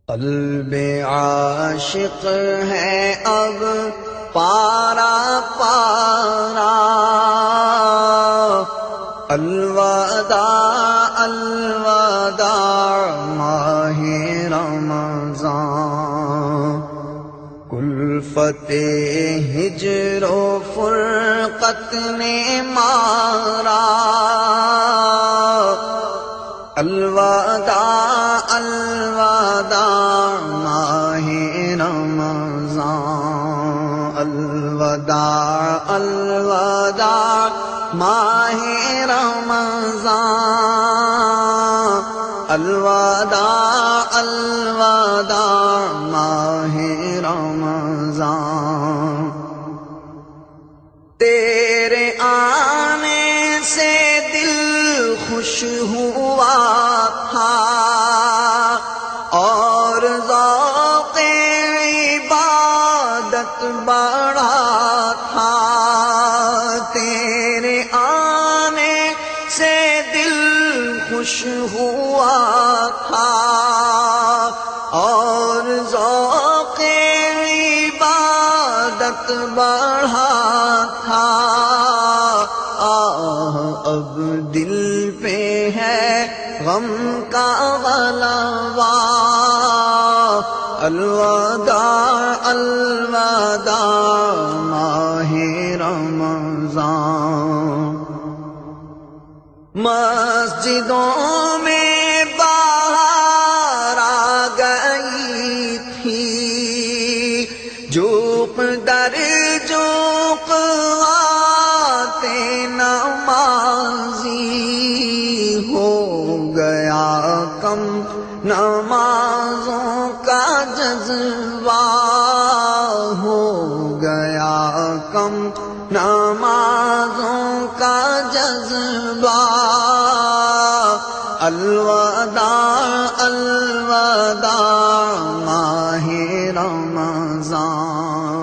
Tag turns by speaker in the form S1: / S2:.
S1: قلب عاشق ہے اب پارا پارا، الوداع الوداع ماہ رمضان، کلفت ہجر و فرقت نے مارا، الوداع الوداع ماہ رمضان، الوداع الوداع ماہ رمضان، الوداع الوداع ماہ رمضان، تیرے آنے سے دل خوش ہوا تھا اور ذوق عبادت بڑھا تھا، تیرے آنے سے دل خوش ہوا تھا اور ذوق عبادت بڑھا تھا، اب دل پہ ہے غم کا غلبہ، الوداع الوداع ماہ رمضان، مسجدوں میں بہار آ گئی تھی، جوق در جوق آتے نمازی، ہو گیا کم نمازوں کا جذبہ، ہو گیا کم نمازوں کا جذبہ، الوداع الوداع ماہ رمضان۔